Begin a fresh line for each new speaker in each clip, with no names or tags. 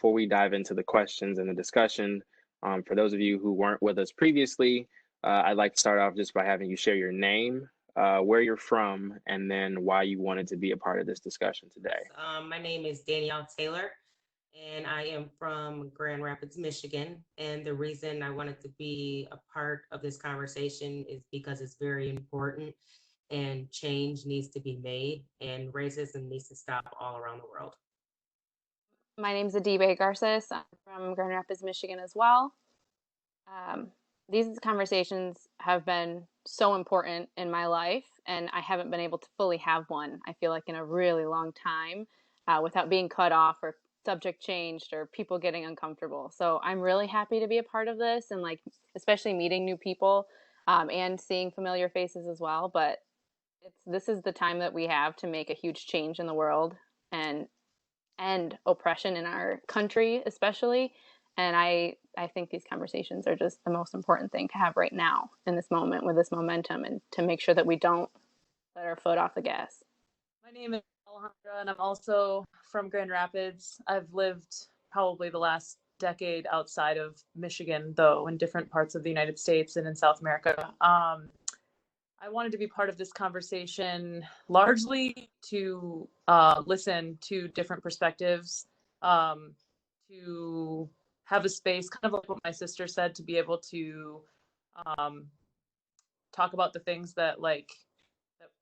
before we dive into the questions and the discussion, for those of you who weren't with us previously, I'd like to start off just by having you share your name, where you're from, and then why you wanted to be a part of this discussion today.
My name is Danielle Taylor, and I am from Grand Rapids, Michigan. And the reason I wanted to be a part of this conversation is because it's very important and change needs to be made, and racism needs to stop all around the world.
My name's ADIBE Garces. I'm from Grand Rapids, Michigan as well. These conversations have been so important in my life, and I haven't been able to fully have one, I feel like, in a really long time without being cut off or subject changed or people getting uncomfortable. So I'm really happy to be a part of this, and like especially meeting new people and seeing familiar faces as well. But this is the time that we have to make a huge change in the world and end oppression in our country, especially. And I think these conversations are just the most important thing to have right now in this moment with this momentum, and to make sure that we don't let our foot off the gas.
My name is Alejandra, and I'm also from Grand Rapids. I've lived probably the last decade outside of Michigan, though, in different parts of the United States and in South America. I wanted to be part of this conversation largely to listen to different perspectives, to have a space, kind of like what my sister said, to be able to talk about the things that that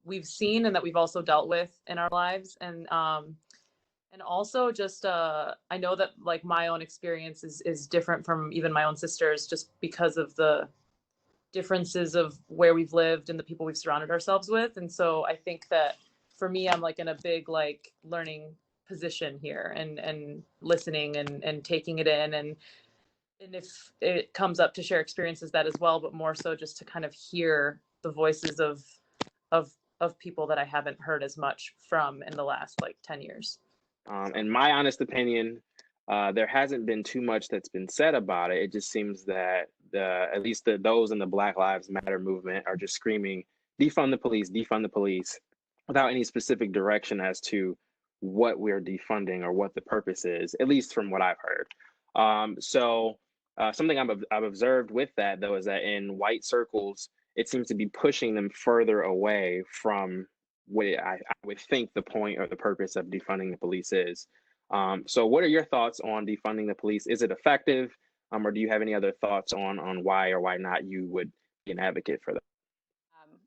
we've seen and that we've also dealt with in our lives, and also just I know that like my own experience is different from even my own sister's, just because of the differences of where we've lived and the people we've surrounded ourselves with. And so I think that for me, I'm like in a big like learning position here, and listening and taking it in, and if it comes up to share experiences that as well, but more so just to kind of hear the voices of people that I haven't heard as much from in the last like 10 years.
In my honest opinion, there hasn't been too much that's been said about it. It just seems that at least those in the Black Lives Matter movement are just screaming, defund the police, without any specific direction as to what we're defunding or what the purpose is, at least from what I've heard. Something I've observed with that, though, is that in white circles, it seems to be pushing them further away from what I would think the point or the purpose of defunding the police is. So what are your thoughts on defunding the police? Is it effective? Or do you have any other thoughts on why or why not you would be an advocate for that?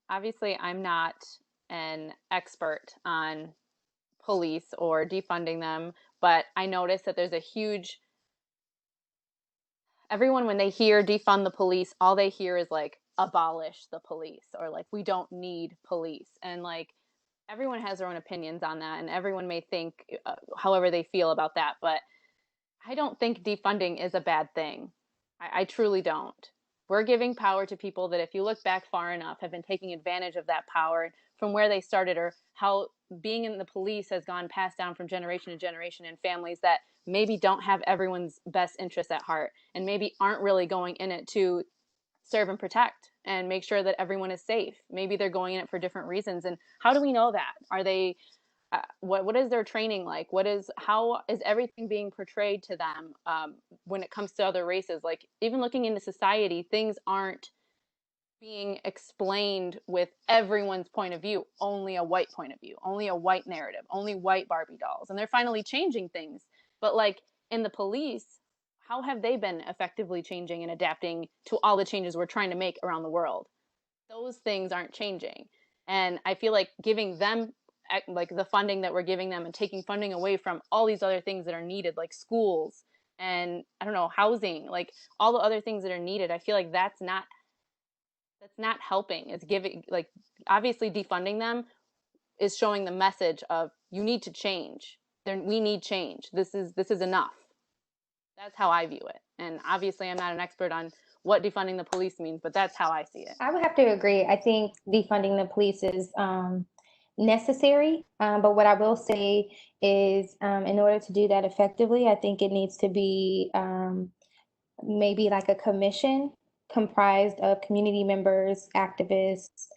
Obviously, I'm not an expert on police or defunding them, but I notice that there's a huge, everyone, when they hear defund the police, all they hear is like abolish the police, or like we don't need police. And like everyone has their own opinions on that, and everyone may think however they feel about that, but I don't think defunding is a bad thing. I truly don't. We're giving power to people that, if you look back far enough, have been taking advantage of that power from where they started, or how being in the police has gone passed down from generation to generation in families that maybe don't have everyone's best interests at heart, and maybe aren't really going in it to serve and protect and make sure that everyone is safe. Maybe they're going in it for different reasons. And how do we know that? Are they what is their training like? How is everything being portrayed to them when it comes to other races? Like, even looking into society, things aren't being explained with everyone's point of view, only a white point of view, only a white narrative, only white Barbie dolls. And they're finally changing things. But like in the police, how have they been effectively changing and adapting to all the changes we're trying to make around the world? Those things aren't changing. And I feel like giving them like the funding that we're giving them, and taking funding away from all these other things that are needed, like schools and, I don't know, housing, like all the other things that are needed, I feel like that's not helping. It's giving, like, obviously defunding them is showing the message of, you need to change. We need change. This is enough. That's how I view it. And obviously I'm not an expert on what defunding the police means, but that's how I see it.
I would have to agree. I think defunding the police is necessary. But what I will say is, in order to do that effectively, I think it needs to be maybe like a commission comprised of community members, activists,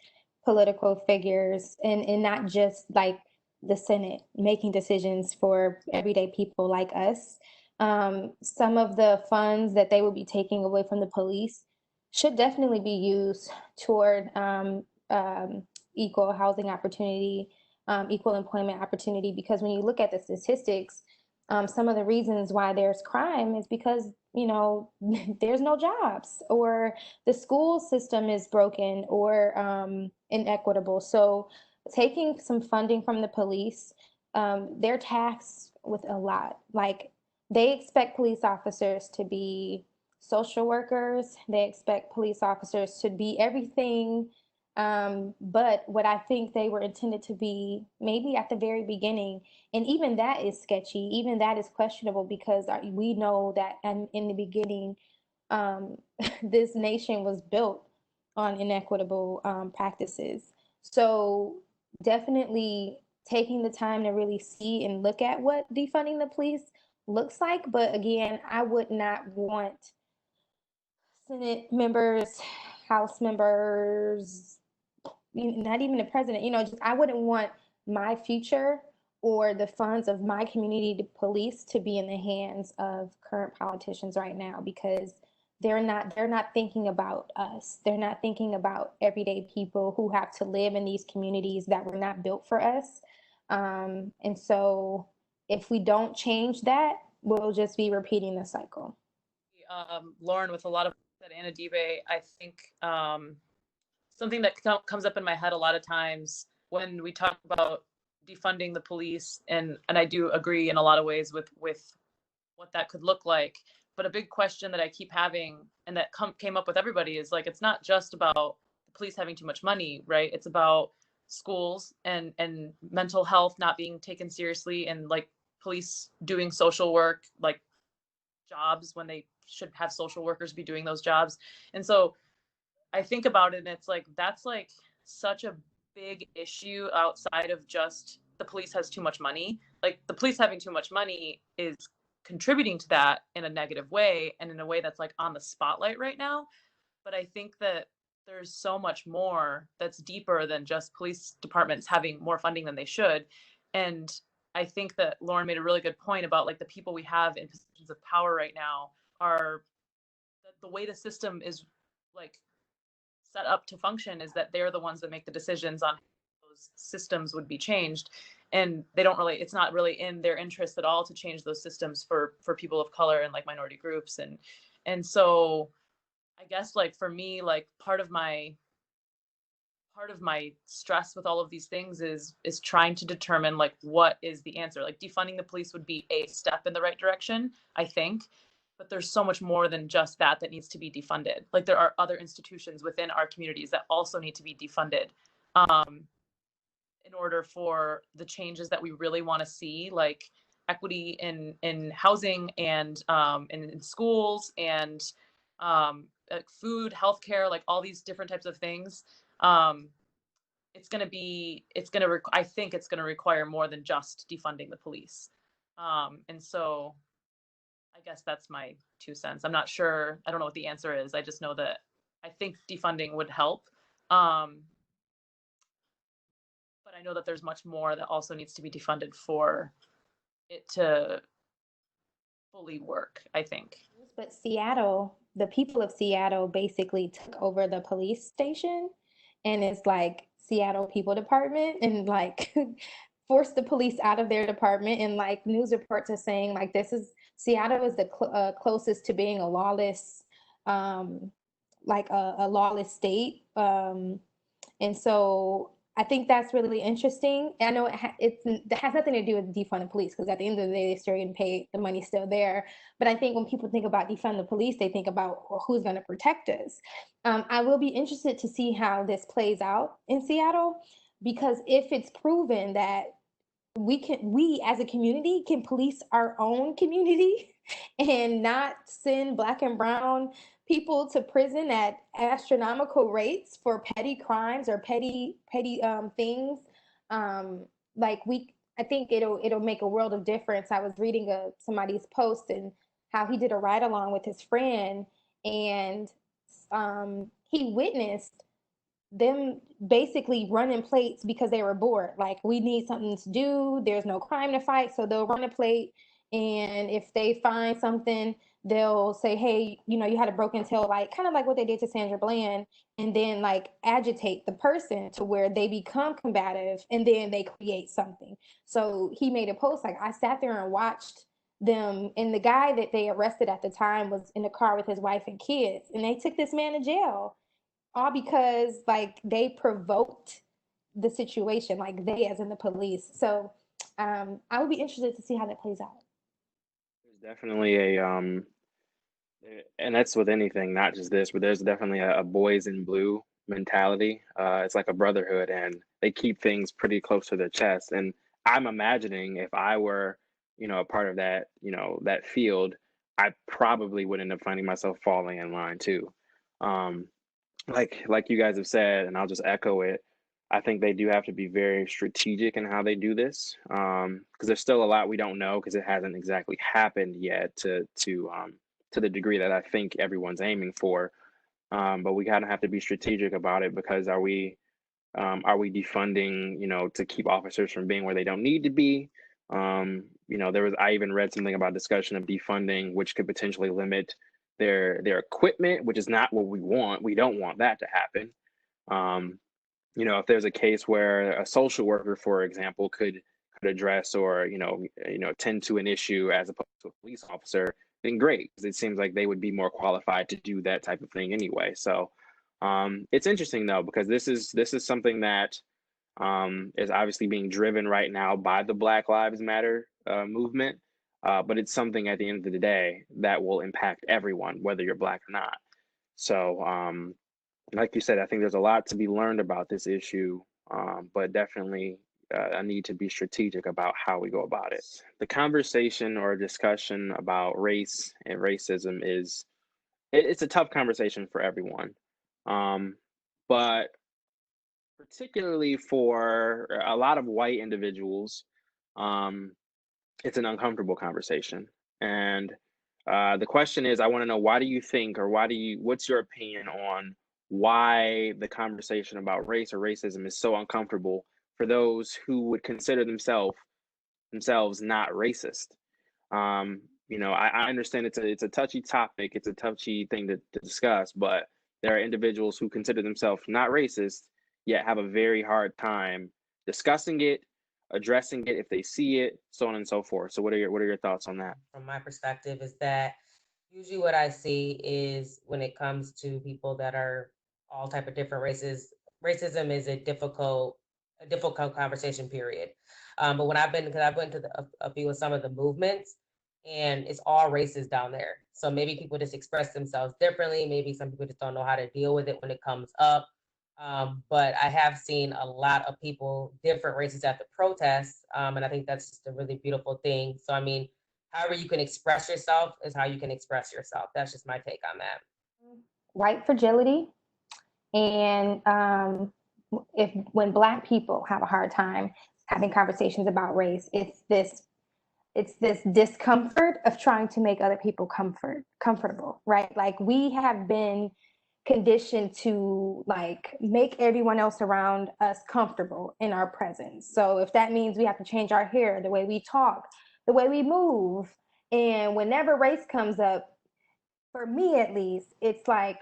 political figures, and not just like the Senate making decisions for everyday people like us. some of the funds that they would be taking away from the police should definitely be used toward equal housing opportunity, equal employment opportunity. Because when you look at the statistics, some of the reasons why there's crime is because, you know, there's no jobs, or the school system is broken or inequitable. So taking some funding from the police, they're taxed with a lot. Like, they expect police officers to be social workers. They expect police officers to be everything. But what I think they were intended to be, maybe at the very beginning, and even that is sketchy, even that is questionable, because we know that in the beginning, um, this nation was built on inequitable practices. So definitely taking the time to really see and look at what defunding the police looks like. But again, I would not want Senate members, House members, not even the president, just I wouldn't want my future or the funds of my community to police to be in the hands of current politicians right now, because they're not thinking about us. They're not thinking about everyday people who have to live in these communities that were not built for us. And so if we don't change that, we'll just be repeating the cycle.
Lauren, with a lot of that ADIBE, I think something that comes up in my head a lot of times when we talk about defunding the police, and I do agree in a lot of ways with what that could look like. But a big question that I keep having, and that came up with everybody, is like, it's not just about the police having too much money, right? It's about schools and mental health not being taken seriously, and like police doing social work, like jobs, when they should have social workers be doing those jobs. And so I think about it, and it's like, that's like such a big issue outside of just the police has too much money. Like, the police having too much money is contributing to that in a negative way, and in a way that's like on the spotlight right now. But I think that there's so much more that's deeper than just police departments having more funding than they should. And I think that Lauren made a really good point about, like, the people we have in positions of power right now are the way the system is like set up to function, is that they're the ones that make the decisions on how those systems would be changed. And they don't really, it's not really in their interest at all to change those systems for people of color and like minority groups. And so I guess, like, for me, like, part of my stress with all of these things is trying to determine, like, what is the answer. Like, defunding the police would be a step in the right direction, I think, but there's so much more than just that needs to be defunded. Like, there are other institutions within our communities that also need to be defunded, in order for the changes that we really want to see, like equity in housing and in schools and like food, healthcare, like all these different types of things. I think it's going to require more than just defunding the police. And so I guess that's my 2 cents. I'm not sure. I don't know what the answer is. I just know that I think defunding would help. But I know that there's much more that also needs to be defunded for it to fully work, I think.
But Seattle, the people of Seattle basically took over the police station, and it's like Seattle People Department, and like forced the police out of their department. And like news reports are saying, like, Seattle is the closest to being a lawless, like a lawless state. And so I think that's really interesting. I know it has nothing to do with defund the police, because at the end of the day, they're still getting paid. The money's still there. But I think when people think about defund the police, they think about, well, who's going to protect us. I will be interested to see how this plays out in Seattle, because if it's proven that we as a community can police our own community and not send Black and brown people to prison at astronomical rates for petty crimes or petty things, I think it'll make a world of difference. I was reading somebody's post and how he did a ride along with his friend, and he witnessed them basically running plates because they were bored. Like, we need something to do. There's no crime to fight, so they'll run a plate And if they find something, they'll say, hey, you had a broken tail light, kind of like what they did to Sandra Bland, and then like agitate the person to where they become combative and then they create something. So he made a post like, I sat there and watched them, and the guy that they arrested at the time was in the car with his wife and kids, and they took this man to jail, all because like they provoked the situation, like they as in the police. So I would be interested to see how that plays out.
There's definitely and that's with anything, not just this, but there's definitely a boys in blue mentality. It's like a brotherhood, and they keep things pretty close to their chest. And I'm imagining if I were, a part of that, that field, I probably would end up finding myself falling in line too. Um, like you guys have said, and I'll just echo it. I think they do have to be very strategic in how they do this, because there's still a lot we don't know because it hasn't exactly happened yet to the degree that I think everyone's aiming for. But we kind of have to be strategic about it, because are we defunding, to keep officers from being where they don't need to be? I even read something about discussion of defunding, which could potentially limit their equipment, which is not what we want. We don't want that to happen. Um, if there's a case where a social worker, for example, could address or tend to an issue as opposed to a police officer, then great, because it seems like they would be more qualified to do that type of thing anyway. So it's interesting though, because this is something that is obviously being driven right now by the Black Lives Matter movement, but it's something at the end of the day that will impact everyone, whether you're Black or not. So like you said, I think there's a lot to be learned about this issue, but definitely a need to be strategic about how we go about it. The conversation or discussion about race and racism it's a tough conversation for everyone, but particularly for a lot of white individuals, um, it's an uncomfortable conversation. And the question is, I want to know, why do you think, or what's your opinion on why the conversation about race or racism is so uncomfortable for those who would consider themselves not racist? I understand it's a touchy topic, it's a touchy thing to discuss, but there are individuals who consider themselves not racist, yet have a very hard time discussing it, addressing it if they see it, so on and so forth. So what are your thoughts on that?
From my perspective is that usually what I see is when it comes to people that are all type of different races, racism is a difficult conversation, period. But when because I've been to a few of some of the movements, and it's all races down there. So maybe people just express themselves differently. Maybe some people just don't know how to deal with it when it comes up. But I have seen a lot of people, different races at the protests. And I think that's just a really beautiful thing. So, I mean, however you can express yourself is how you can express yourself. That's just my take on that.
White fragility. And when Black people have a hard time having conversations about race, it's this discomfort of trying to make other people comfortable, right? Like we have been conditioned to like make everyone else around us comfortable in our presence. So if that means we have to change our hair, the way we talk, the way we move, and whenever race comes up, for me at least, it's like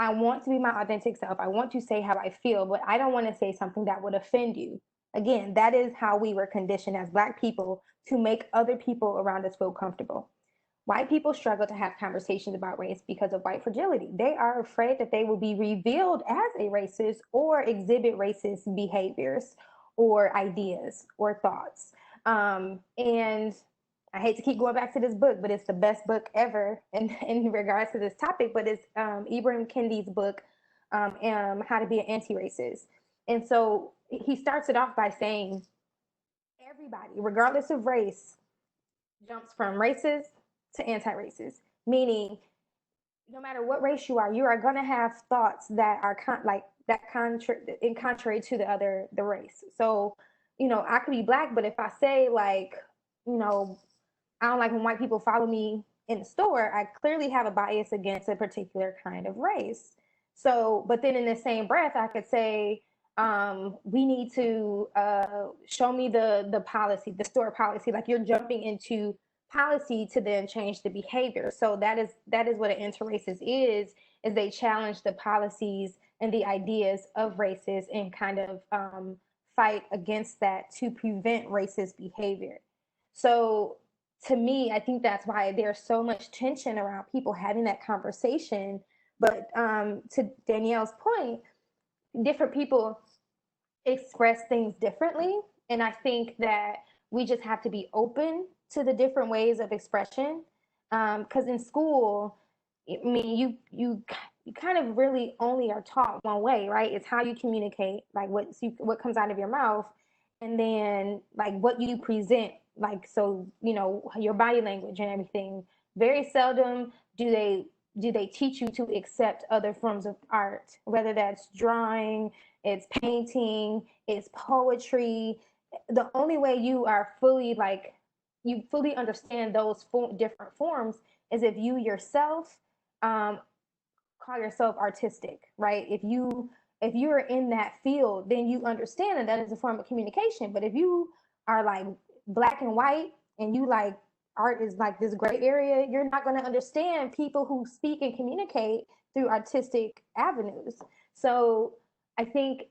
I want to be my authentic self. I want to say how I feel, but I don't want to say something that would offend you. Again, that is how we were conditioned as Black people, to make other people around us feel comfortable. White people struggle to have conversations about race because of white fragility. They are afraid that they will be revealed as a racist or exhibit racist behaviors or ideas or thoughts. And I hate to keep going back to this book, but it's the best book ever in regards to this topic. But it's Ibram Kendi's book, How to Be an Anti-Racist. And so he starts it off by saying, everybody, regardless of race, jumps from racist to anti-racist, meaning no matter what race you are going to have thoughts that are contrary to the race. So, I could be Black, but if I say like, I don't like when white people follow me in the store, I clearly have a bias against a particular kind of race. So, but then in the same breath, I could say, we need to show me the policy, the store policy. Like you're jumping into policy to then change the behavior. So that is what an anti-racist is they challenge the policies and the ideas of racists and kind of fight against that to prevent racist behavior. So to me, I think that's why there's so much tension around people having that conversation. But to Danielle's point, different people express things differently. And I think that we just have to be open to the different ways of expression. Because in school, I mean, you kind of really only are taught one way, right? It's how you communicate, like what comes out of your mouth, and then like what you present, like, so, your body language and everything. Very seldom do they teach you to accept other forms of art, whether that's drawing, it's painting, it's poetry. The only way you are fully you fully understand those different forms is if you yourself call yourself artistic, right? If you're in that field, then you understand that is a form of communication. But if you are like black and white and you like art is like this gray area, you're not going to understand people who speak and communicate through artistic avenues. So I think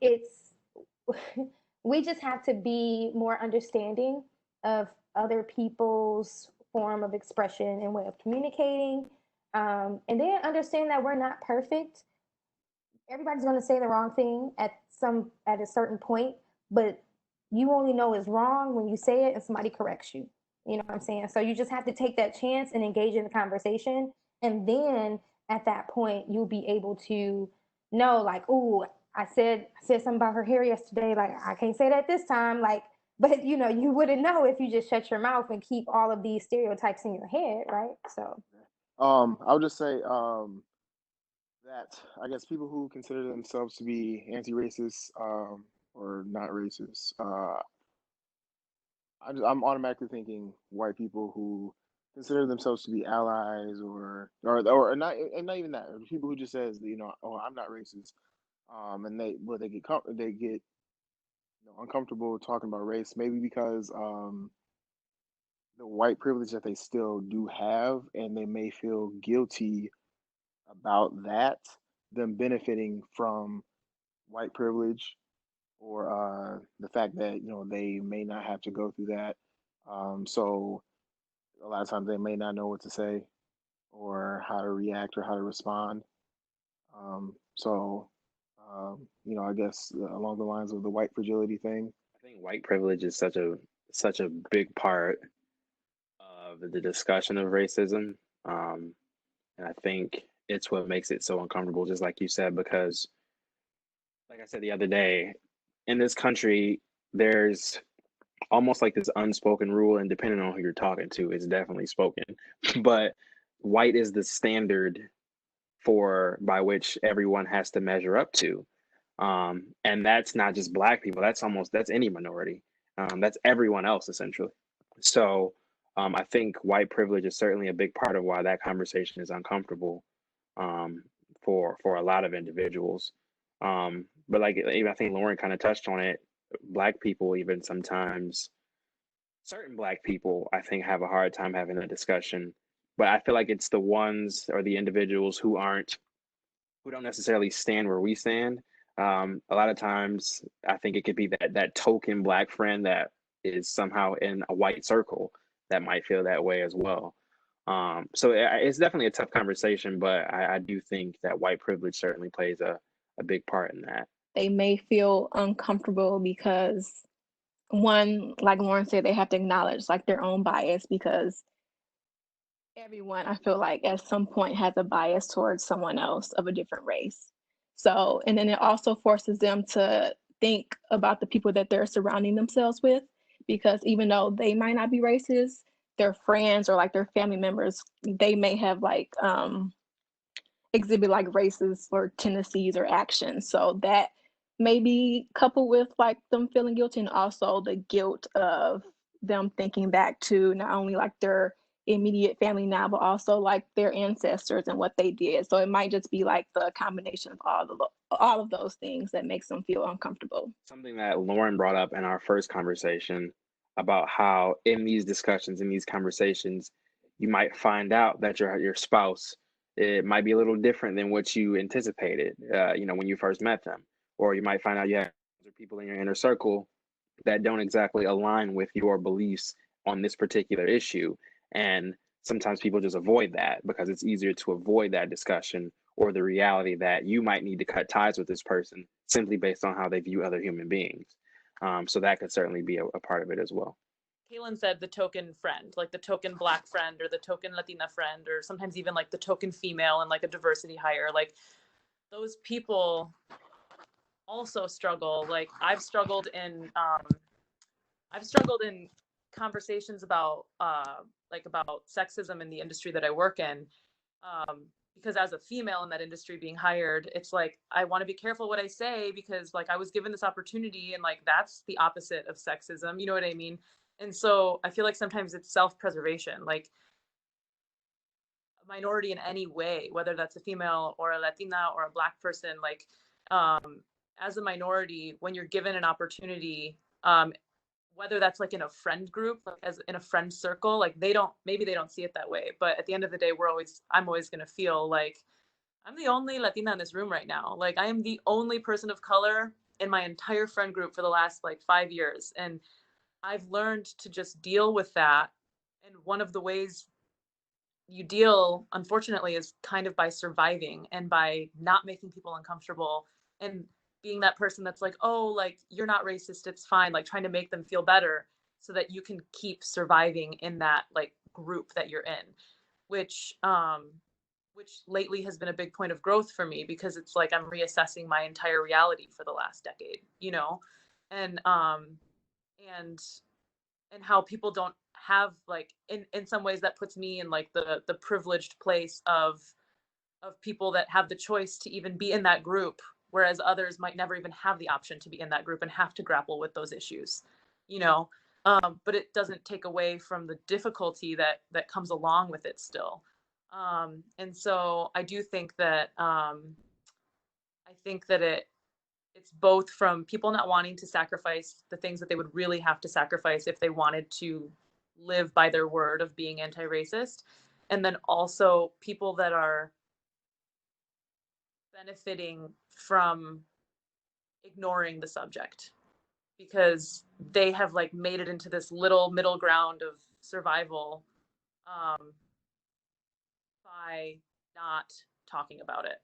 we just have to be more understanding of other people's form of expression and way of communicating. And then understand that we're not perfect. Everybody's going to say the wrong thing at a certain point, but you only know it's wrong when you say it and somebody corrects you. You know what I'm saying? So you just have to take that chance and engage in the conversation. And then at that point, you'll be able to know, like, oh, I said something about her hair yesterday. Like, I can't say that this time. Like, but you wouldn't know if you just shut your mouth and keep all of these stereotypes in your head, right? So
I would just say that I guess people who consider themselves to be anti-racist or not racist, I'm automatically thinking white people who consider themselves to be allies or not, and not even that. Or people who just says, oh, I'm not racist, and they get uncomfortable talking about race, maybe because the white privilege that they still do have, and they may feel guilty about that, them benefiting from white privilege, or the fact that they may not have to go through that. So a lot of times they may not know what to say or how to react or how to respond. So I guess along the lines of the white fragility thing.
I think white privilege is such a big part of the discussion of racism, and I think it's what makes it so uncomfortable, just like you said, because, like I said the other day, in this country, there's almost like this unspoken rule, and depending on who you're talking to, it's definitely spoken. But white is the standard by which everyone has to measure up to. And that's not just black people, that's any minority. That's everyone else, essentially. So I think white privilege is certainly a big part of why that conversation is uncomfortable for a lot of individuals. But like I think Lauren kind of touched on it, black people, even sometimes, certain black people, I think, have a hard time having a discussion. But I feel like it's the ones or the individuals who don't necessarily stand where we stand. A lot of times, I think it could be that token black friend that is somehow in a white circle that might feel that way as well. So it's definitely a tough conversation, but I do think that white privilege certainly plays a big part in that.
They may feel uncomfortable because, one, like Lauren said, they have to acknowledge like their own bias, because everyone, I feel like, at some point has a bias towards someone else of a different race. So, and then it also forces them to think about the people that they're surrounding themselves with, because even though they might not be racist, their friends or like their family members, they may have like exhibit like racist or tendencies or actions. So that may be coupled with like them feeling guilty, and also the guilt of them thinking back to not only like their immediate family now, but also like their ancestors and what they did. So it might just be like the combination of all of those things that makes them feel uncomfortable.
Something that Lauren brought up in our first conversation about how in these discussions, in these conversations, you might find out that your spouse, it might be a little different than what you anticipated, when you first met them, or you might find out you have other people in your inner circle that don't exactly align with your beliefs on this particular issue. And sometimes people just avoid that because it's easier to avoid that discussion or the reality that you might need to cut ties with this person simply based on how they view other human beings. So that could certainly be a part of it as well.
Kaylin said the token friend, like the token Black friend or the token Latina friend, or sometimes even like the token female and like a diversity hire. Like those people also struggle. Like I've struggled in conversations about about sexism in the industry that I work in. Because as a female in that industry being hired, it's like I want to be careful what I say because like I was given this opportunity and like that's the opposite of sexism, you know what I mean? And so I feel like sometimes it's self-preservation, like a minority in any way, whether that's a female or a Latina or a Black person, like as a minority, when you're given an opportunity, whether that's like in a friend group, like as in a friend circle, like maybe they don't see it that way. But at the end of the day, I'm always going to feel like I'm the only Latina in this room right now. Like I am the only person of color in my entire friend group for the last like 5 years. And I've learned to just deal with that. And one of the ways you deal, unfortunately, is kind of by surviving and by not making people uncomfortable and being that person that's like, oh, like you're not racist, it's fine, like trying to make them feel better so that you can keep surviving in that like group that you're in, which lately has been a big point of growth for me because it's like I'm reassessing my entire reality for the last decade, and and how people don't have like in some ways that puts me in like the privileged place of people that have the choice to even be in that group, whereas others might never even have the option to be in that group and have to grapple with those issues, you know. But it doesn't take away from the difficulty that comes along with it still. And so I do think that it's both from people not wanting to sacrifice the things that they would really have to sacrifice if they wanted to live by their word of being anti-racist, and then also people that are benefiting from ignoring the subject because they have like made it into this little middle ground of survival by not talking about it.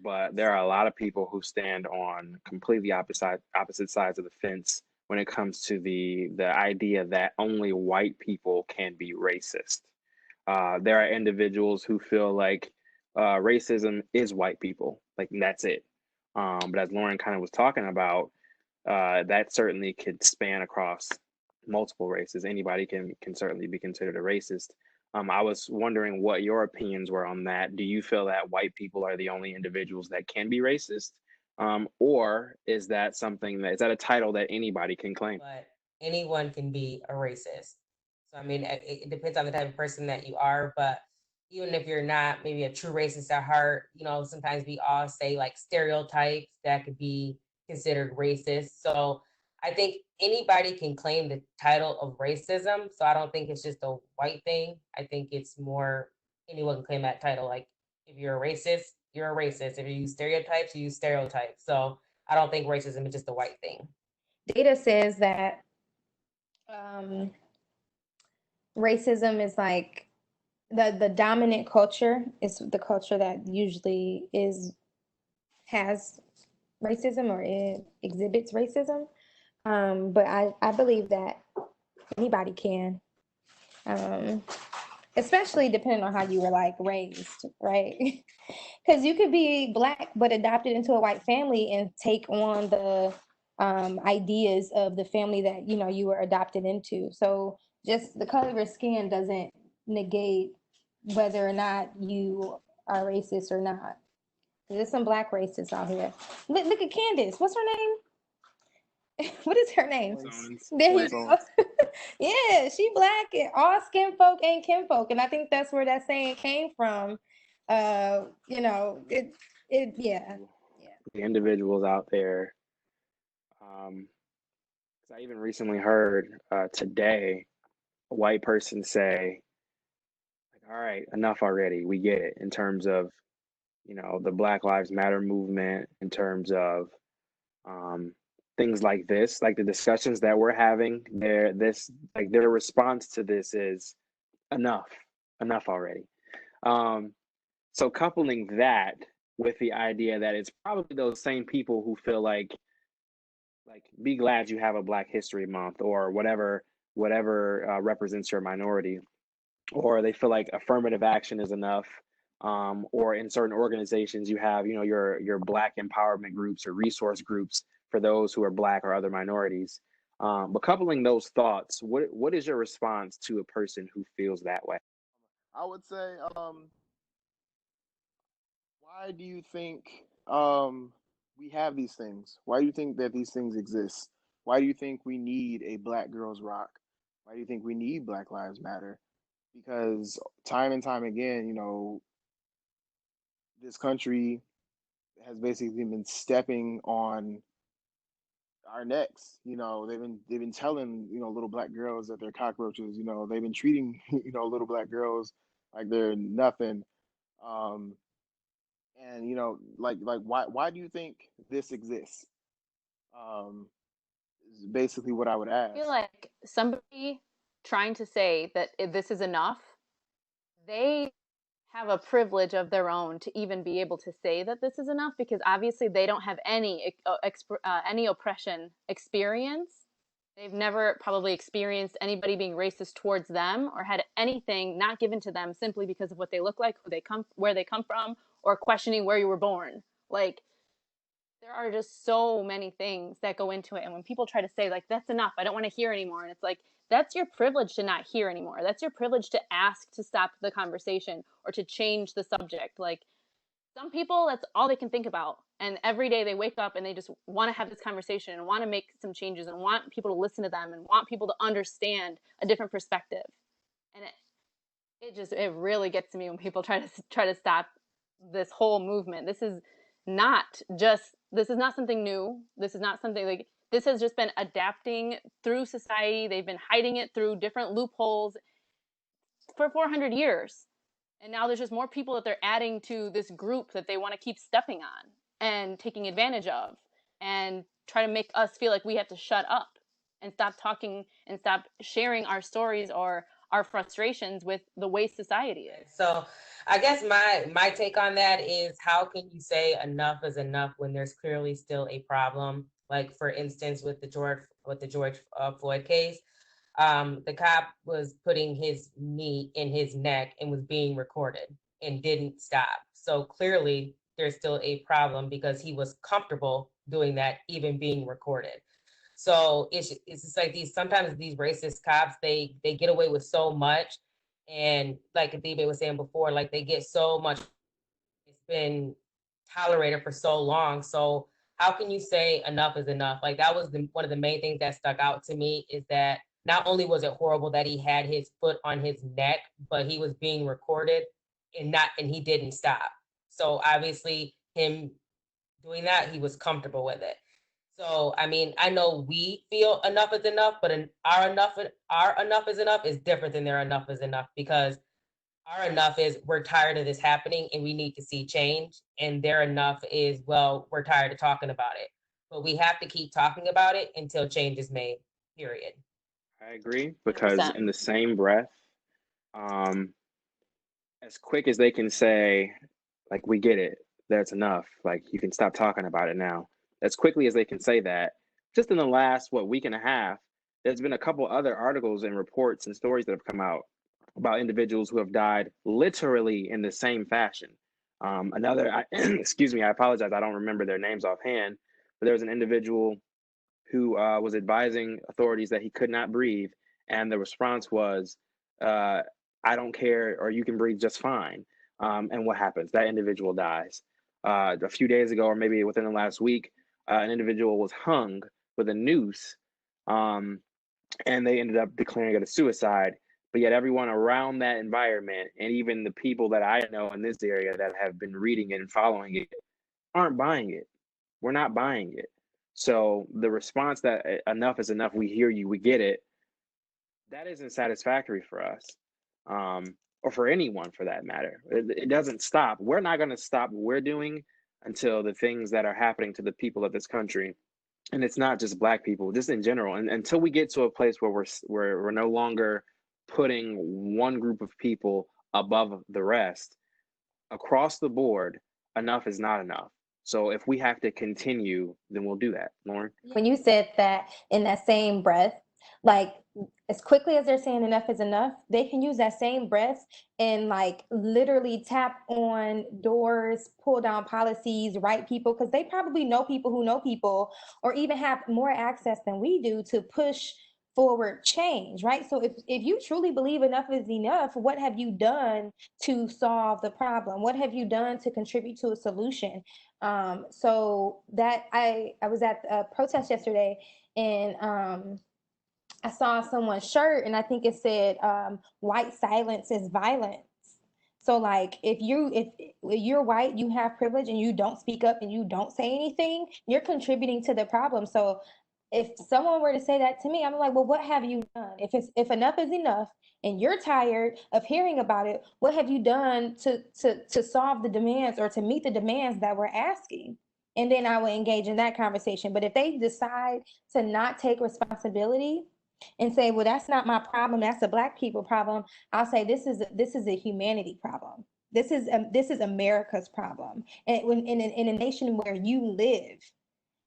But there are a lot of people who stand on completely opposite sides of the fence when it comes to the idea that only white people can be racist. There are individuals who feel like racism is white people, like that's it. But as Lauren kind of was talking about, that certainly could span across multiple races. Anybody can certainly be considered a racist. I was wondering what your opinions were on that. Do you feel that white people are the only individuals that can be racist? Or is that is that a title that anybody can claim?
But anyone can be a racist. So, I mean, it depends on the type of person that you are. But even if you're not maybe a true racist at heart, sometimes we all say like stereotypes that could be considered racist. So I think anybody can claim the title of racism. So I don't think it's just a white thing. I think it's more anyone can claim that title. Like if you're a racist, you're a racist. If you use stereotypes, you use stereotypes. So I don't think racism is just a white thing.
Data says that racism is like the dominant culture is the culture that usually has racism or it exhibits racism. But I believe that anybody can, especially depending on how you were like raised, right? Because you could be Black but adopted into a white family and take on the ideas of the family that you were adopted into. So just the color of your skin doesn't negate whether or not you are racist or not. There's some Black racists out here. Look at Candace. What's her name? What is her name? There you go. Yeah, she Black and all skin folk ain't kinfolk. And I think that's where that saying came from. Yeah.
The individuals out there 'Cause I even recently heard today a white person say, like, all right, enough already. We get it in terms of, the Black Lives Matter movement, in terms of um, things like this, like the discussions that we're having. Their response to this is enough, enough already. Um, so coupling that with the idea that it's probably those same people who feel like be glad you have a Black History Month or whatever represents your minority, or they feel like affirmative action is enough, or in certain organizations you have your Black empowerment groups or resource groups for those who are Black or other minorities. But coupling those thoughts, what is your response to a person who feels that way?
I would say, why do you think we have these things? Why do you think that these things exist? Why do you think we need a Black Girls Rock? Why do you think we need Black Lives Matter? Because time and time again, this country has basically been stepping on our necks. They've been telling little Black girls that they're cockroaches. They've been treating little Black girls like they're nothing. Um, and like why do you think this exists? Is basically what I would
I feel
ask.
like somebody trying to say that this is enough, they have a privilege of their own to even be able to say that this is enough, because obviously they don't have any oppression experience. They've never probably experienced anybody being racist towards them or had anything not given to them simply because of what they look like, where they come from, or questioning where you were born. Like, there are just so many things that go into it. And when people try to say, like, that's enough, I don't want to hear anymore. And it's like, that's your privilege to not hear anymore. That's your privilege to ask to stop the conversation or to change the subject. Like, some people, that's all they can think about. And every day they wake up and they just want to have this conversation and want to make some changes and want people to listen to them and want people to understand a different perspective. And it really gets to me when people try to stop this whole movement. This is not something new. This is not something like this has just been adapting through society. They've been hiding it through different loopholes for 400 years. And now there's just more people that they're adding to this group that they want to keep stepping on and taking advantage of and try to make us feel like we have to shut up and stop talking and stop sharing our stories or our frustrations with the way society is.
So I guess my take on that is, how can you say enough is enough when there's clearly still a problem? Like, for instance, with the George Floyd case, the cop was putting his knee in his neck and was being recorded and didn't stop. So clearly there's still a problem because he was comfortable doing that, even being recorded. So it's just like sometimes these racist cops, they get away with so much. And like ADIBE was saying before, like they get so much, it's been tolerated for so long. So how can you say enough is enough? Like, that was one of the main things that stuck out to me, is that not only was it horrible that he had his foot on his neck, but he was being recorded and he didn't stop. So obviously him doing that, he was comfortable with it. So I mean, I know we feel enough is enough, but our enough is enough is different than their enough is enough, because our enough is, we're tired of this happening and we need to see change. And their enough is, well, we're tired of talking about it. But we have to keep talking about it until change is made, period.
I agree, because
100%.
in the same breath, um, as quick as they can say, like, we get it, that's enough, like, you can stop talking about it now. As quickly as they can say that, just in the last, week and a half, there's been a couple other articles and reports and stories that have come out about individuals who have died literally in the same fashion. Excuse me, I apologize, I don't remember their names offhand, but there was an individual who was advising authorities that he could not breathe, and the response was, "I don't care, or you can breathe just fine." And what happens? That individual dies. A few days ago, or maybe within the last week, an individual was hung with a noose, um, and they ended up declaring it a suicide. But yet, everyone around that environment, and even the people that I know in this area that have been reading it and following it, aren't buying it. We're not buying it. So the response that enough is enough, we hear you, we get it, that isn't satisfactory for us, or for anyone for that matter. It doesn't stop. We're not going to stop what we're doing until the things that are happening to the people of this country, and it's not just Black people, just in general, and until we get to a place where we're no longer putting one group of people above the rest across the board, enough is not enough. So if we have to continue, then we'll do that. Lauren?
When you said that in that same breath, like as quickly as they're saying enough is enough, they can use that same breath and like literally tap on doors, pull down policies, write people, because they probably know people who know people, or even have more access than we do to push forward change, right? So if you truly believe enough is enough, what have you done to solve the problem? What have you done to contribute to a solution? So that I was at a protest yesterday, and I saw someone's shirt, and I think it said white silence is violence. So like if you're white, you have privilege and you don't speak up and you don't say anything, you're contributing to the problem. So if someone were to say that to me, I'm like, well, what have you done? If enough is enough and you're tired of hearing about it, what have you done to solve the demands or to meet the demands that we're asking? And then I will engage in that conversation. But if they decide to not take responsibility and say, well, that's not my problem, that's a Black people problem, I'll say this is a humanity problem. This is America's problem, and when in a nation where you live.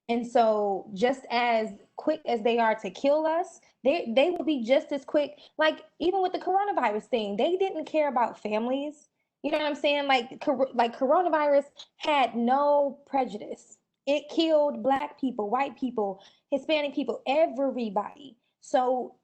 And so just as quick as they are to kill us, they will be just as quick. Like even with the coronavirus thing, they didn't care about families. You know what I'm saying? Like coronavirus had no prejudice. It killed Black people, white people, Hispanic people, everybody. So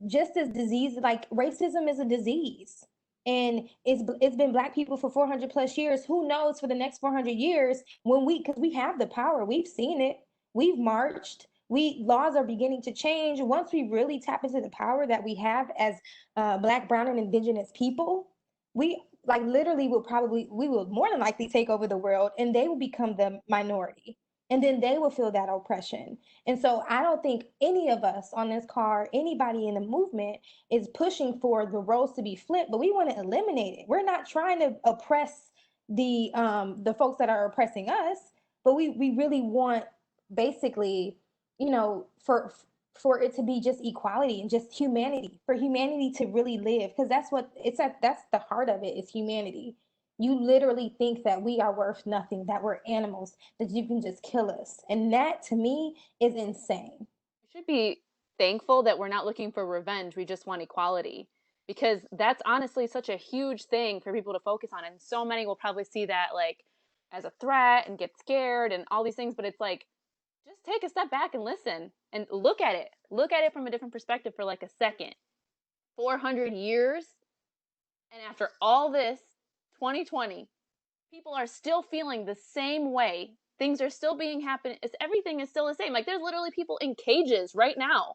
just as disease, like racism is a disease, and it's been Black people for 400 plus years. Who knows for the next 400 years, when because we have the power, we've seen it, we've marched, we laws are beginning to change. Once we really tap into the power that we have as Black, brown, and indigenous people, we like literally we will more than likely take over the world, and they will become the minority, and then they will feel that oppression. And so I don't think any of us on this call, anybody in the movement, is pushing for the roles to be flipped, but we want to eliminate it. We're not trying to oppress the folks that are oppressing us, but we really want basically, you know, for it to be just equality and just humanity, for humanity to really live, because that's what it's at. That's the heart of it, is humanity. You literally think that we are worth nothing, that we're animals, that you can just kill us, and that to me is insane.
We should be thankful that we're not looking for revenge. We just want equality, because that's honestly such a huge thing for people to focus on. And so many will probably see that like as a threat and get scared and all these things. But it's like, just take a step back and listen and look at it. Look at it from a different perspective for like a second. 400 years. And after all this, 2020, people are still feeling the same way. Things are still being happening. Everything is still the same. Like there's literally people in cages right now,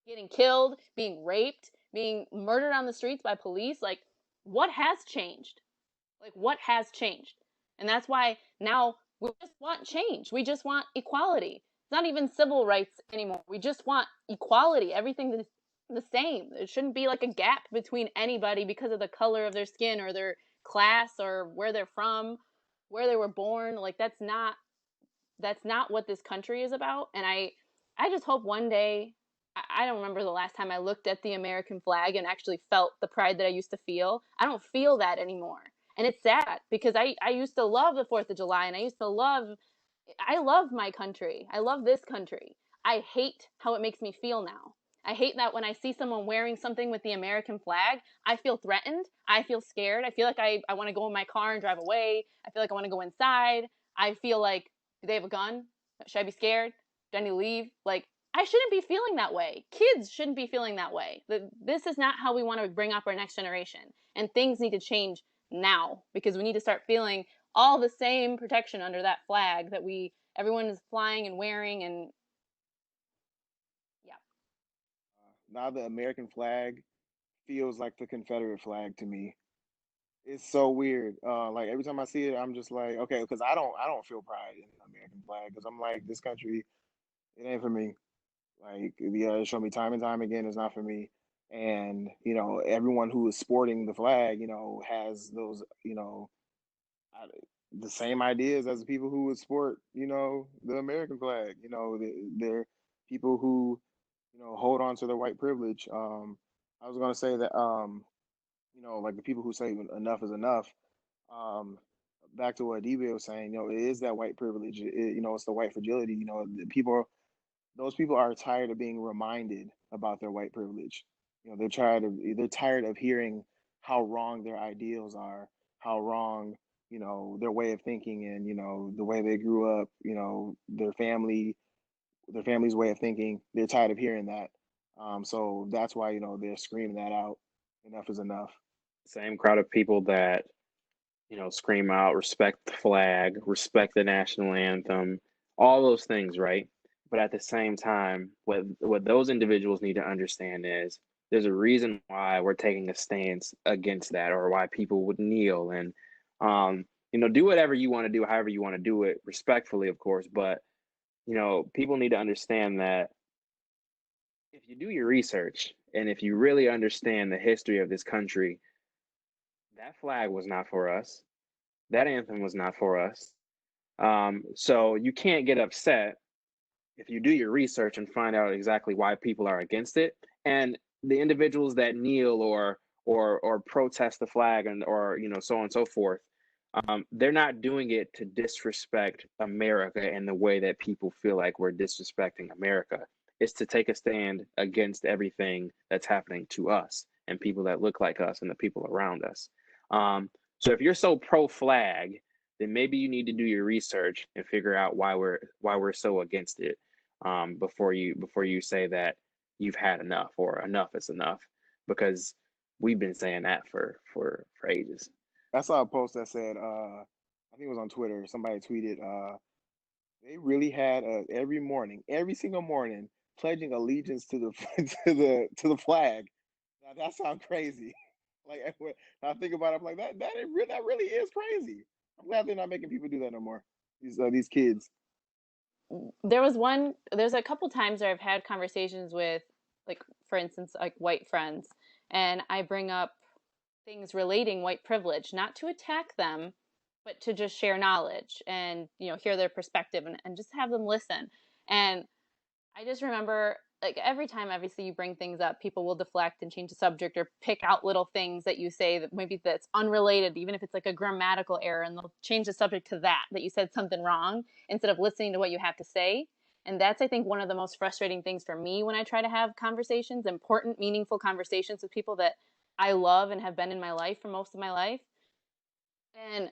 getting killed, being raped, being murdered on the streets by police. Like what has changed? Like what has changed? And that's why now we just want change. We just want equality. It's not even civil rights anymore. We just want equality. Everything is the same. There shouldn't be like a gap between anybody because of the color of their skin or their class or where they're from, where they were born. Like that's not what this country is about. And I just hope one day, I don't remember the last time I looked at the American flag and actually felt the pride that I used to feel. I don't feel that anymore. And it's sad because I used to love the 4th of July, and I love my country. I love this country. I hate how it makes me feel now. I hate that when I see someone wearing something with the American flag, I feel threatened. I feel scared. I feel like I want to go in my car and drive away. I feel like I want to go inside. I feel like, do they have a gun? Should I be scared? Do I need to leave? Like, I shouldn't be feeling that way. Kids shouldn't be feeling that way. This is not how we want to bring up our next generation. And things need to change now, because we need to start feeling all the same protection under that flag that everyone is flying and wearing. And yeah.
Now the American flag feels like the Confederate flag to me. It's so weird. Like every time I see it, I'm just like, okay, because I don't feel pride in the American flag, because I'm like, this country It ain't for me. Like, yeah, it showed me time and time again it's not for me. And, everyone who is sporting the flag, has those, I- the same ideas as the people who would sport, the American flag. They're people who, hold on to their white privilege. I was gonna say that, like the people who say enough is enough. Um, Back to what DB was saying, it is that white privilege. It's the white fragility. The people, those people are tired of being reminded about their white privilege. They're tired of hearing how wrong their ideals are, how wrong their way of thinking, and the way they grew up, their family's way of thinking. They're tired of hearing that. So that's why they're screaming that out. Enough is enough.
Same crowd of people that scream out, respect the flag, respect the national anthem, all those things, right? But at the same time, what those individuals need to understand is there's a reason why we're taking a stance against that, or why people would kneel and, do whatever you want to do, however you want to do it, respectfully, of course. But people need to understand that if you do your research and if you really understand the history of this country, that flag was not for us. That anthem was not for us. So you can't get upset if you do your research and find out exactly why people are against it. And the individuals that kneel or protest the flag and or so on and so forth, they're not doing it to disrespect America in the way that people feel like we're disrespecting America. It's to take a stand against everything that's happening to us and people that look like us and the people around us. So if you're so pro flag, then maybe you need to do your research and figure out why we're so against it, before you say that you've had enough or enough is enough, because we've been saying that for ages.
I saw a post that said, I think it was on Twitter. Somebody tweeted, they really had every morning, every single morning, pledging allegiance to the to the flag. Now that sounds crazy. Like when I think about it, I'm like that really is crazy. I'm glad they're not making people do that no more. These kids.
There's a couple times where I've had conversations with, like, for instance, like white friends, and I bring up things relating white privilege, not to attack them, but to just share knowledge and, hear their perspective, and just have them listen. And I just remember, like, every time, obviously, you bring things up, people will deflect and change the subject or pick out little things that you say that maybe that's unrelated, even if it's like a grammatical error, and they'll change the subject to that you said something wrong instead of listening to what you have to say. And that's, I think, one of the most frustrating things for me when I try to have conversations, important, meaningful conversations with people that I love and have been in my life for most of my life. And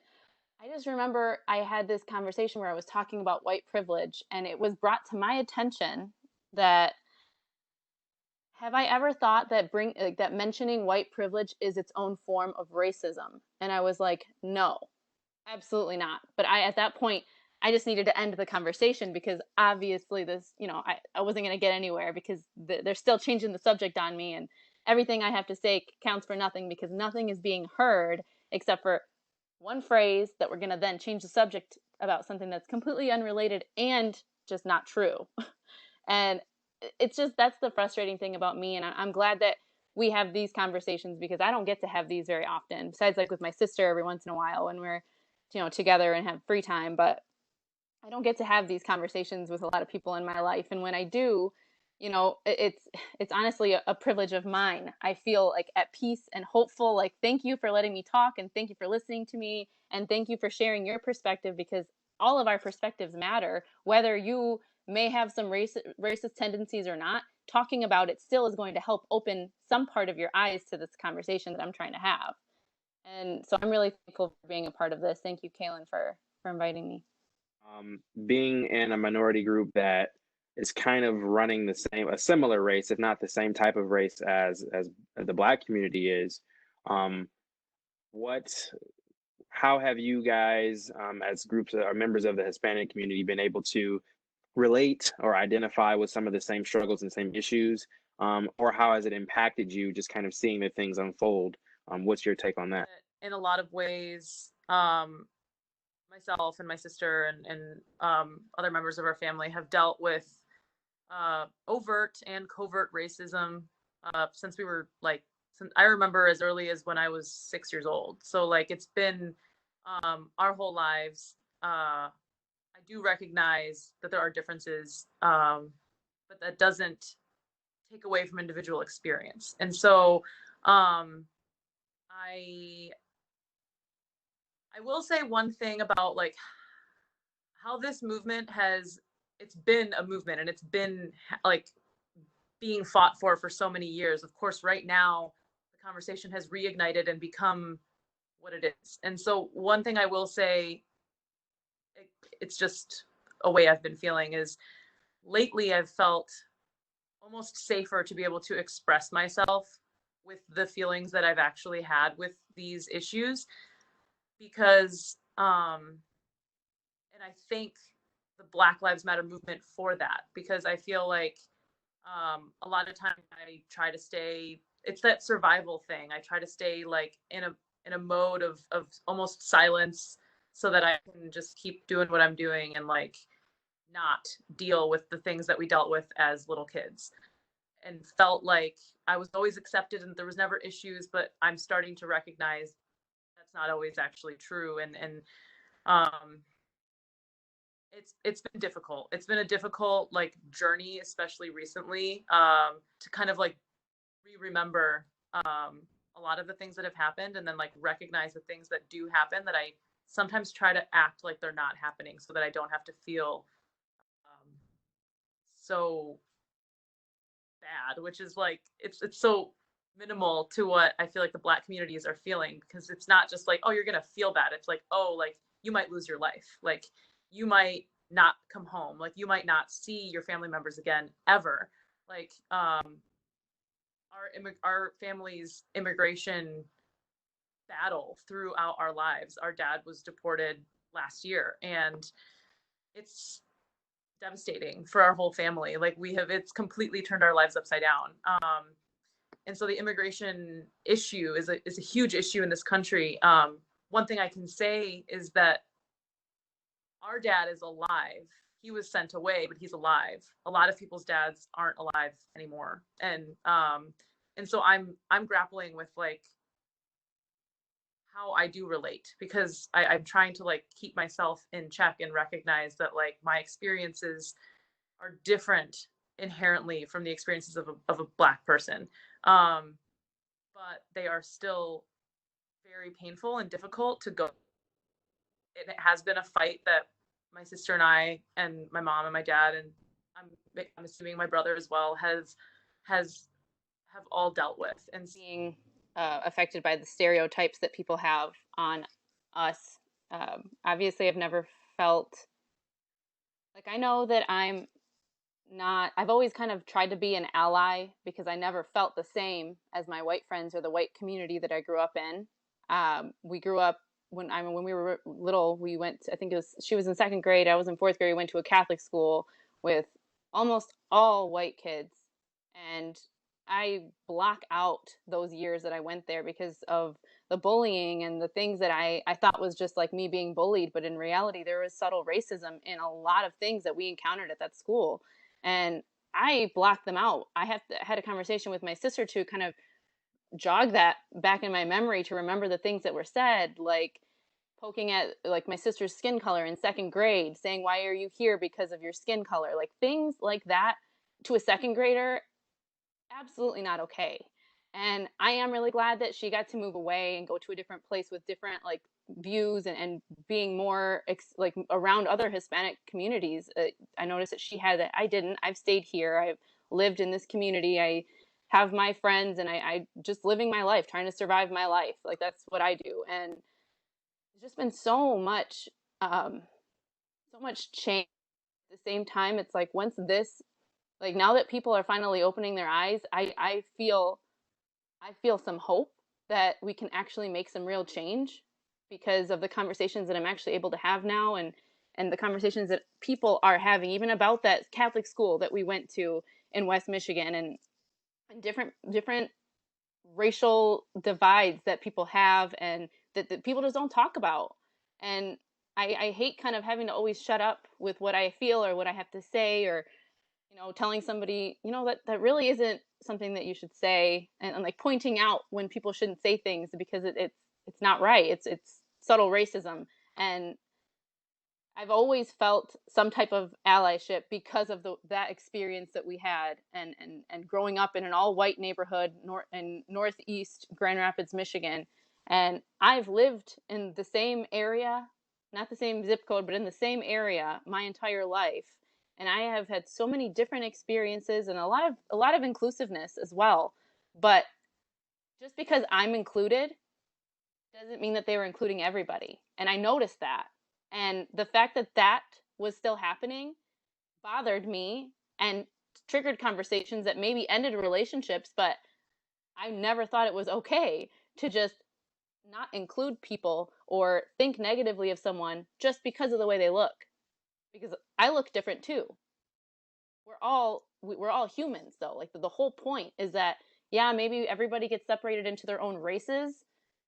I just remember I had this conversation where I was talking about white privilege, and it was brought to my attention that, have I ever thought that that mentioning white privilege is its own form of racism? And I was like, no, absolutely not. But at that point, I just needed to end the conversation, because obviously this, I wasn't going to get anywhere, because they're still changing the subject on me, and everything I have to say counts for nothing, because nothing is being heard except for one phrase that we're going to then change the subject about something that's completely unrelated and just not true. And it's just, that's the frustrating thing about me. And I'm glad that we have these conversations, because I don't get to have these very often, besides like with my sister every once in a while when we're, together and have free time. But I don't get to have these conversations with a lot of people in my life. And when I do, it's honestly a privilege of mine. I feel like at peace and hopeful, like, thank you for letting me talk, and thank you for listening to me, and thank you for sharing your perspective, because all of our perspectives matter, whether you may have some racist tendencies or not. Talking about it still is going to help open some part of your eyes to this conversation that I'm trying to have. And so I'm really thankful for being a part of this. Thank you, Kaylin, for inviting me.
Being in a minority group that is kind of running a similar race, if not the same type of race as the Black community is, what how have you guys, as groups or members of the Hispanic community, been able to relate or identify with some of the same struggles and same issues, or how has it impacted you, just kind of seeing the things unfold? What's your take on that?
In a lot of ways, myself and my sister and other members of our family have dealt with overt and covert racism since we were like, since I remember as early as when I was 6 years old. So like it's been our whole lives. I do recognize that there are differences, but that doesn't take away from individual experience. And so I will say one thing about like how this movement has, it's been a movement and it's been like being fought for so many years. Of course, right now the conversation has reignited and become what it is. And so one thing I will say, it's just a way I've been feeling, is lately I've felt almost safer to be able to express myself with the feelings that I've actually had with these issues, because and I thank the Black Lives Matter movement for that, because I feel like a lot of times I try to stay, it's that survival thing. I try to stay like in a mode of almost silence so that I can just keep doing what I'm doing and like not deal with the things that we dealt with as little kids, and felt like I was always accepted and there was never issues. But I'm starting to recognize that's not always actually true. And um it's been difficult. It's been a difficult like journey, especially recently, to kind of like remember a lot of the things that have happened, and then like recognize the things that do happen that I sometimes try to act like they're not happening so that I don't have to feel so bad, which is like it's so minimal to what I feel like the Black communities are feeling, because it's not just like, oh, you're gonna feel bad. It's like, oh, like you might lose your life, like you might not come home, like you might not see your family members again ever. Like our family's immigration battle throughout our lives. Our dad was deported last year, and it's devastating for our whole family. Like it's completely turned our lives upside down. And so the immigration issue is a huge issue in this country. One thing I can say is that our dad is alive. He was sent away, but he's alive. A lot of people's dads aren't alive anymore. And so I'm grappling with like how I do relate, because I'm trying to like keep myself in check and recognize that like my experiences are different inherently from the experiences of a Black person. But they are still very painful and difficult to go. And it has been a fight that my sister and I and my mom and my dad, and I'm assuming my brother as well, have all dealt with. And
being affected by the stereotypes that people have on us. Obviously, I've never felt like, I know that I've always kind of tried to be an ally, because I never felt the same as my white friends or the white community that I grew up in. We grew up, when we were little, we went, I think she was in second grade, I was in fourth grade, we went to a Catholic school with almost all white kids. And I block out those years that I went there because of the bullying and the things that I thought was just like me being bullied. But in reality, there was subtle racism in a lot of things that we encountered at that school. And I blocked them out. I had a conversation with my sister to kind of jog that back in my memory, to remember the things that were said, like poking at like my sister's skin color in second grade, saying, why are you here? Because of your skin color. Like things like that to a second grader, absolutely not okay. And I am really glad that she got to move away and go to a different place with different like views, and being more like around other Hispanic communities. I noticed that she had that. I didn't. I've stayed here. I've lived in this community. I have my friends, and I just living my life, trying to survive my life. Like that's what I do. And there's just been so much change. At the same time, it's like once this, like now that people are finally opening their eyes, I feel some hope that we can actually make some real change, because of the conversations that I'm actually able to have now, and the conversations that people are having, even about that Catholic school that we went to in West Michigan, and different racial divides that people have, and that people just don't talk about. And I hate kind of having to always shut up with what I feel or what I have to say, or telling somebody, that really isn't something that you should say, and like pointing out when people shouldn't say things because it's not right. It's subtle racism. And I've always felt some type of allyship because of that experience that we had, and growing up in an all white neighborhood in Northeast Grand Rapids, Michigan. And I've lived in the same area, not the same zip code, but in the same area my entire life. And I have had so many different experiences and a lot of inclusiveness as well. But just because I'm included doesn't mean that they were including everybody. And I noticed that. And the fact that that was still happening bothered me and triggered conversations that maybe ended relationships, but I never thought it was okay to just not include people or think negatively of someone just because of the way they look. Because I look different too. We're all humans though. Like the whole point is that, yeah, maybe everybody gets separated into their own races,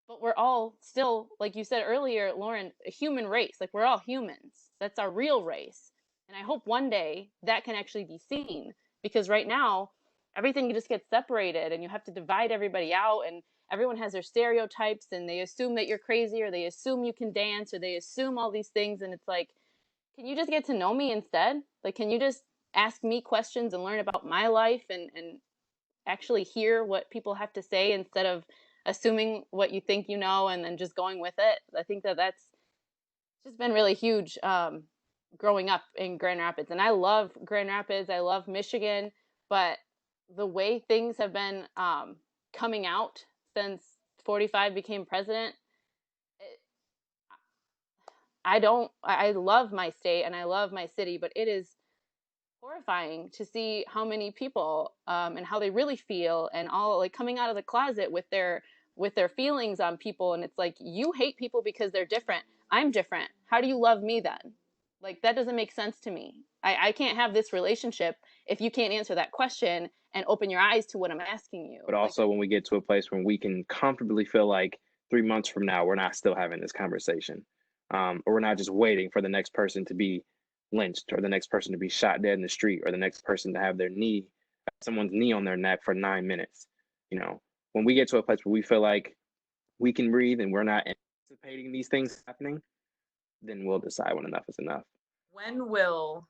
but we're all still, like you said earlier, Lauren, a human race. Like we're all humans. That's our real race. And I hope one day that can actually be seen, because right now everything just gets separated and you have to divide everybody out, and everyone has their stereotypes and they assume that you're crazy, or they assume you can dance, or they assume all these things. And it's like, can you just get to know me instead? Like, can you just ask me questions and learn about my life, and actually hear what people have to say instead of assuming what you think and then just going with it? I think that's just been really huge, growing up in Grand Rapids. And I love Grand Rapids. I love Michigan. But the way things have been coming out since 45 became president, I love my state and I love my city, but it is horrifying to see how many people, and how they really feel, and all like coming out of the closet with their feelings on people. And it's like, you hate people because they're different. I'm different. How do you love me then? Like, that doesn't make sense to me. I can't have this relationship if you can't answer that question and open your eyes to what I'm asking you.
But also, when we get to a place where we can comfortably feel like 3 months from now, we're not still having this conversation, or we're not just waiting for the next person to be lynched, or the next person to be shot dead in the street, or the next person to have someone's knee on their neck for 9 minutes. When we get to a place where we feel like we can breathe and we're not anticipating these things happening, then we'll decide when enough is enough.
When will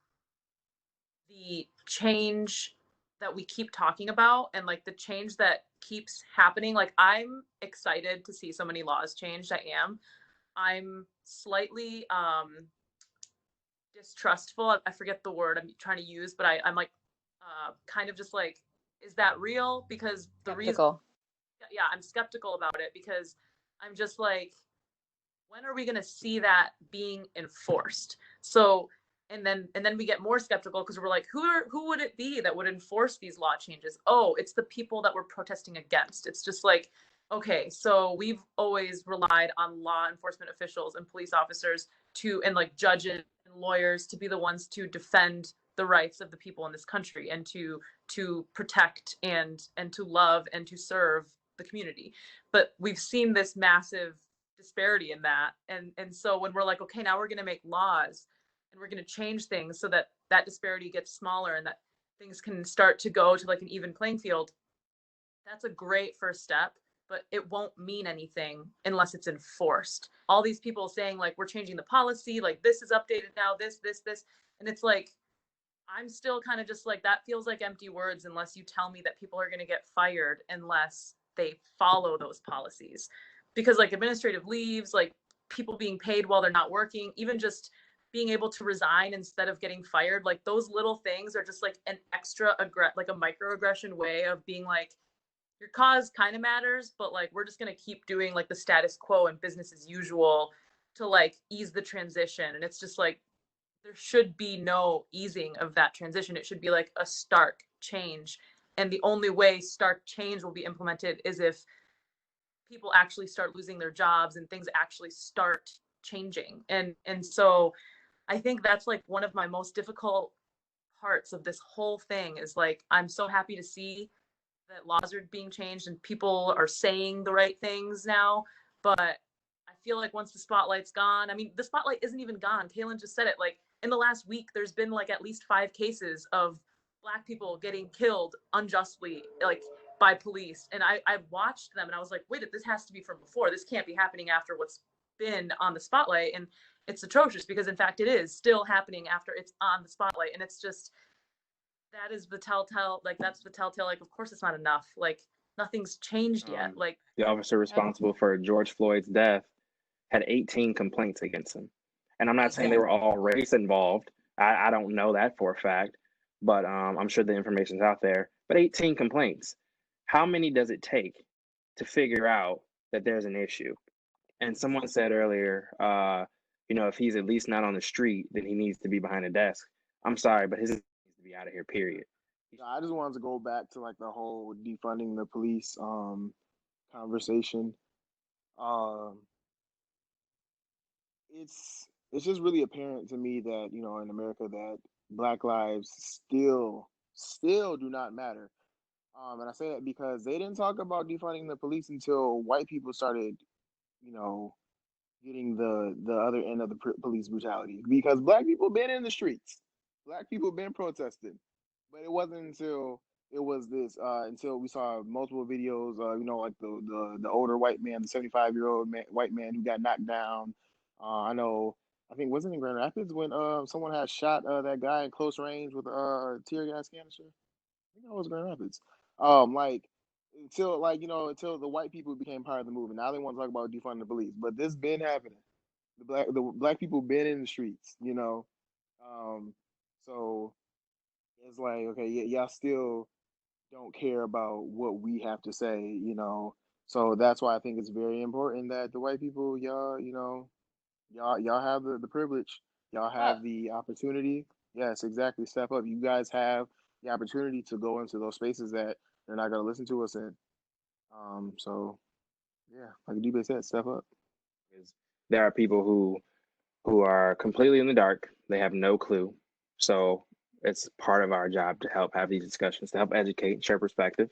the change that we keep talking about, and like the change that keeps happening, like I'm excited to see so many laws changed. I'm slightly distrustful. I forget the word I'm trying to use, but I'm like kind of just like, is that real? Because the reason, yeah, I'm skeptical about it, because I'm just like, when are we going to see that being enforced? So, and then we get more skeptical, because we're like, who would it be that would enforce these law changes? Oh, it's the people that we're protesting against. It's just like, okay, so we've always relied on law enforcement officials and police officers and like judges and lawyers to be the ones to defend the rights of the people in this country, and to protect and to love and to serve the community. But we've seen this massive disparity in that. And so when we're like, okay, now we're going to make laws and we're going to change things so that that disparity gets smaller and that things can start to go to like an even playing field, that's a great first step, but it won't mean anything unless it's enforced. All these people saying like, we're changing the policy, like this is updated now, this. And it's like, I'm still kind of just like, that feels like empty words unless you tell me that people are going to get fired unless they follow those policies. Because like administrative leaves, like people being paid while they're not working, even just being able to resign instead of getting fired, like those little things are just like an extra like a microaggression way of being like, your cause kind of matters, but like we're just going to keep doing like the status quo and business as usual to like ease the transition. And it's just like, there should be no easing of that transition. It should be like a stark change. And the only way stark change will be implemented is if people actually start losing their jobs and things actually start changing. And so I think that's like one of my most difficult parts of this whole thing is like, I'm so happy to see that laws are being changed and people are saying the right things now. But I feel like once the spotlight's gone, I mean, the spotlight isn't even gone. Kaylin just said it, like in the last week, there's been like at least 5 cases of Black people getting killed unjustly, like by police. And I watched them and I was like, wait, this has to be from before. This can't be happening after what's been on the spotlight. And it's atrocious because in fact it is still happening after it's on the spotlight. And it's just, that is the telltale, like that's the telltale, like of course it's not enough. Like nothing's changed yet. Like
the officer responsible for George Floyd's death had 18 complaints against him. And I'm not saying they were all race involved. I don't know that for a fact, but I'm sure the information's out there. But 18 complaints. How many does it take to figure out that there's an issue? And someone said earlier, if he's at least not on the street, then he needs to be behind a desk. I'm sorry, but his needs to be out of here, period.
I just wanted to go back to like the whole defunding the police conversation. It's just really apparent to me that in America that Black lives still do not matter. And I say that because they didn't talk about defunding the police until white people started, getting the other end of the police brutality. Because Black people been in the streets, Black people been protesting, but it wasn't until it was this until we saw multiple videos. Like the older white man, the 75-year-old white man who got knocked down. I think wasn't in Grand Rapids when someone had shot that guy in close range with a tear gas canister. I think that was Grand Rapids. Until the white people became part of the movement. Now they want to talk about defunding the police, but this been happening. The black people been in the streets, So it's like, okay, y'all still don't care about what we have to say, So that's why I think it's very important that the white people, y'all have the privilege, y'all have the opportunity. Yes, exactly. Step up. You guys have the opportunity to go into those spaces that they're not going to listen to us in. So yeah, like DB said, step up.
There are people who are completely in the dark. They have no clue. So it's part of our job to help have these discussions, to help educate, share perspective.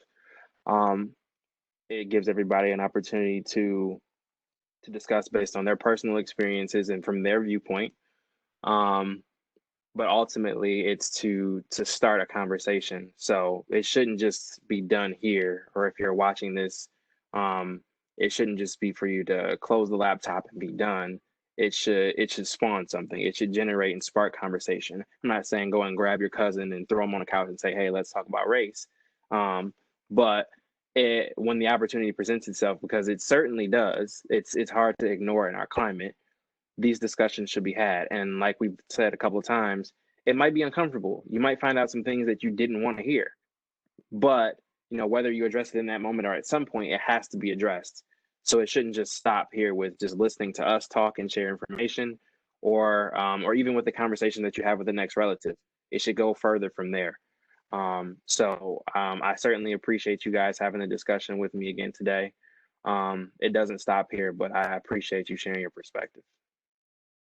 It gives everybody an opportunity to discuss based on their personal experiences and from their viewpoint. But ultimately it's to start a conversation. So it shouldn't just be done here, or if you're watching this, it shouldn't just be for you to close the laptop and be done. It should spawn something. It should generate and spark conversation. I'm not saying go and grab your cousin and throw him on the couch and say, hey, let's talk about race. But when the opportunity presents itself, because it certainly does, it's hard to ignore in our climate, these discussions should be had. And like we've said a couple of times, it might be uncomfortable. You might find out some things that you didn't want to hear, but whether you address it in that moment or at some point, it has to be addressed. So it shouldn't just stop here with just listening to us talk and share information, or even with the conversation that you have with the next relative. It should go further from there. I certainly appreciate you guys having a discussion with me again today. It doesn't stop here, but I appreciate you sharing your perspective.